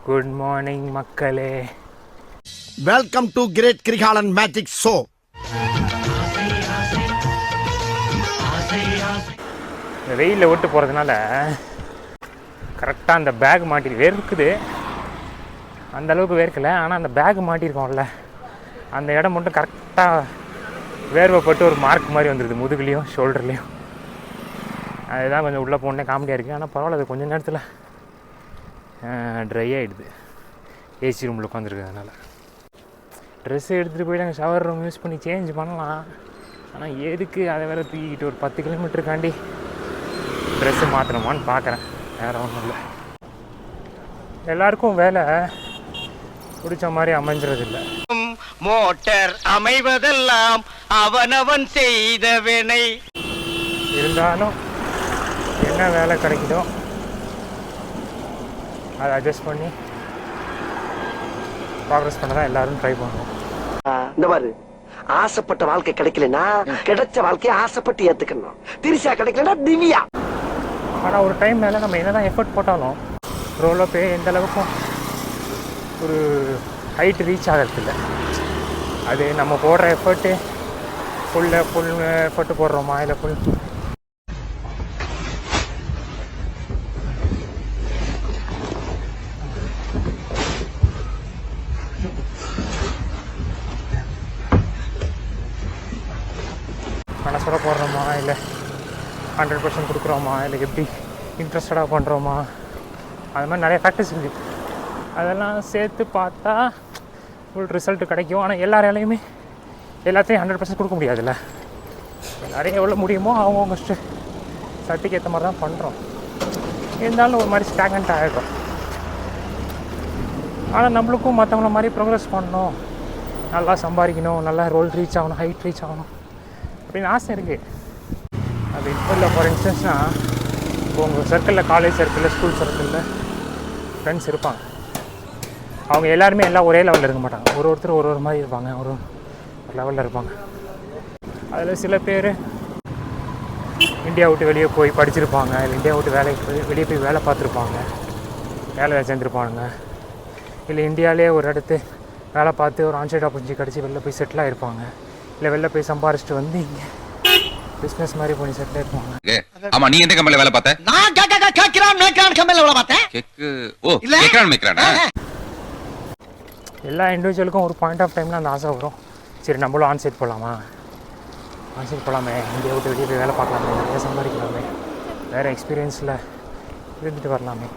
Good morning மக்களே. Welcome to great Kirikalan magic show. இந்த வெயிலில் ஓட்டு போகிறதுனால கரெக்டாக அந்த பேக் மாட்டிருக்கு. வேர்க்குது, அந்த அளவுக்கு வேர்க்கலை, ஆனால் அந்த பேக் மாட்டியிருக்கோம்ல அந்த இடம் மட்டும் கரெக்டாக வேர்வைப்பட்டு ஒரு மார்க் மாதிரி வந்துடுது முதுகுலேயும் ஷோல்டர்லேயும். அதுதான் கொஞ்சம் உள்ளே போனே காமெடியாக இருக்குது. ஆனால் பரவாயில்ல, அது கொஞ்சம் நேரத்தில் ட்ரை ஆகிடுது ஏசி ரூமில் உட்காந்துருக்கிறதுனால. ட்ரெஸ்ஸு எடுத்துகிட்டு போய் நாங்கள் ஷவர் ரூம் யூஸ் பண்ணி சேஞ்ச் பண்ணலாம். ஆனால் எதுக்கு அதை வேறு தூக்கிக்கிட்டு ஒரு 10 கிலோமீட்டருக்காண்டி ட்ரெஸ்ஸு மாற்றணுமான்னு பார்க்குறேன். வேறு ஒன்றும் இல்லை. எல்லாருக்கும் வேலை பிடிச்ச மாதிரி அமைஞ்சிறதில்லை. மோட்டர் அமைவதெல்லாம் அவனவன் செய்த வினை. இருந்தாலும் என்ன வேலை கிடைக்குதோ அதை அட்ஜஸ்ட் பண்ணி ப்ராக்ரஸ் பண்ண தான் எல்லோரும் ட்ரை பண்ணுவோம். இந்த மாதிரி ஆசைப்பட்ட வாழ்க்கை கிடைக்கலன்னா கிடைச்ச வாழ்க்கையை ஆசைப்பட்டு ஏத்துக்கணும். திரிசா கிடைக்கலன்னா திவ்யா. ஆனால் ஒரு டைம் மேலே நம்ம என்ன தான் எஃபர்ட் போட்டாலும் ரோலோ பே எந்த அளவுக்கும் ஒரு ஹைட் ரீச் ஆகிறது இல்லை. அது நம்ம போடுற எஃபர்ட்டு ஃபுல் எஃபர்ட்டு போடுறோமா இல்லை ஃபுல் மனசோட போடுறோமா இல்லை 100% கொடுக்குறோமா இல்லை எப்படி இன்ட்ரெஸ்டடாக பண்ணுறோமா, அது மாதிரி நிறைய ஃபேக்டர்ஸ் இருக்குது. அதெல்லாம் சேர்த்து பார்த்தா ஃபுல் ரிசல்ட்டு கிடைக்கும். ஆனால் எல்லாரையாலையுமே எல்லாத்தையும் 100% கொடுக்க முடியாதுல்ல. எல்லாரையும் எவ்வளோ முடியுமோ அவங்கவுங்க சட்டிக்கு ஏற்ற மாதிரி தான் பண்ணுறோம். இருந்தாலும் ஒரு மாதிரி ஸ்டாக்னண்ட் ஆகிடும். ஆனால் நம்மளுக்கும் மற்றவங்கள மாதிரி ப்ரோக்ரஸ் பண்ணணும், நல்லா சம்பாதிக்கணும், நல்லா ரோல் ரீச் ஆகணும், ஹைட் ரீச் ஆகணும் அப்படின்னு ஆசை இருக்குது. அது இப்போ இல்லை. ஃபார் இன்ஸ்டன்ஸ்னால் இப்போ உங்கள் சர்க்கிளில், காலேஜ் சர்க்கிளில், ஸ்கூல் சர்க்கிளில் ஃப்ரெண்ட்ஸ் இருப்பாங்க. அவங்க எல்லாருமே எல்லாம் ஒரே லெவலில் இருக்க மாட்டாங்க. ஒருத்தர் ஒரு மாதிரி இருப்பாங்க, ஒரு லெவலில் இருப்பாங்க. அதில் சில பேர் இந்தியா விட்டு வெளியே போய் படிச்சிருப்பாங்க, இல்லை இந்தியா விட்டு வெளியே போய் வேலை பார்த்துருப்பாங்க, வேலை சேர்ந்துருப்பாங்க. இல்லை இந்தியாவிலே ஒரு இடத்து வேலை பார்த்து ஒரு ஆன்சைட் ஆப்பர்ச்சுனிட்டி கிடச்சி வெளில போய் செட்டில் ஆகிருப்பாங்க. இல்லை வெளில போய் சம்பாரிச்சிட்டு வந்து இங்கே பிஸ்னஸ் மாதிரி பண்ணி செட்டில் ஆகிருப்பாங்க. ஆமா, நீ எந்த கம்பெனில வேலை பார்த்த? நான் கேக்குறான் மேக்ரான் கம்பெனில வேலை பார்த்தேன். எல்லா இண்டிவிஜுவலுக்கும் ஒரு பாயிண்ட் ஆஃப் டைமில் அந்த ஆசை வரும். சரி, நம்மளும் ஆன்சைட் போகலாமே, இந்தியா விட்டு வெளியே போய் வேலை பார்க்கலாமே, நிறைய சம்பாதிக்கலாமே, வேறு எக்ஸ்பீரியன்ஸில் இருந்துட்டு வரலாமே.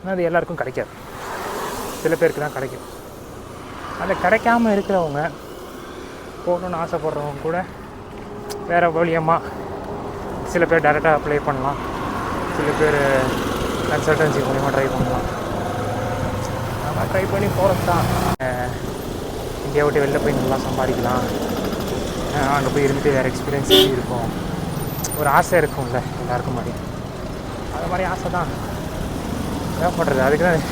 ஆனால் அது எல்லாருக்கும் கிடைக்காது, சில பேருக்கு தான் கிடைக்கும். அது கிடைக்காமல் இருக்கிறவங்க, போகணுன்னு ஆசைப்படுறவங்க கூட வேறு வழியமாக சில பேர் டேரெக்டாக அப்ளை பண்ணலாம், சில பேர் கன்சல்டன்சி மூலிமா ட்ரை பண்ணலாம். நம்ம ட்ரை பண்ணி போகிறது தான். இந்தியா விட்டு வெளில போய் நல்லா சம்பாதிக்கலாம், அங்கே போய் இருந்துட்டு வேறு எக்ஸ்பீரியன்ஸ் எப்படி இருக்கும், ஒரு ஆசை இருக்கும்ல எல்லாருக்கும் மாதிரி. அது மாதிரி ஆசை தான் என்ன பண்ணுறது. அதுக்கு தான்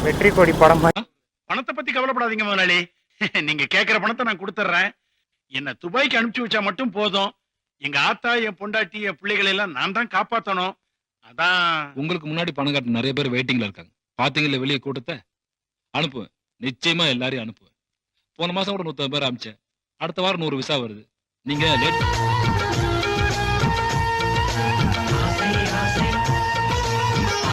வெற்றி கொடி படம் மாதிரி. பணத்தை பற்றி கவலைப்படாதீங்க முதலாளி, நீங்கள் கேட்குற பணத்தை நான் கொடுத்துட்றேன். என்னை துபாய்க்கு அனுப்பிச்சு வச்சா மட்டும் போதும். எங்க ஆத்தா, என் பொண்டாட்டி, என் பிள்ளைகளை எல்லாம் நான் தான் காப்பாற்றணும். அதான் உங்களுக்கு முன்னாடி பணம் காட்ட நிறைய பேர் வெயிட்டிங்ல இருக்காங்க. பாத்தீங்கல்ல வெளியே கூட்டத்தை. அனுப்புவேன், நிச்சயமா எல்லாரையும் அனுப்புவேன். போன மாசம் கூட 150 பேர் அனுப்பிச்சேன். அடுத்த வாரம் 100 விசா வருது. நீங்க லேட்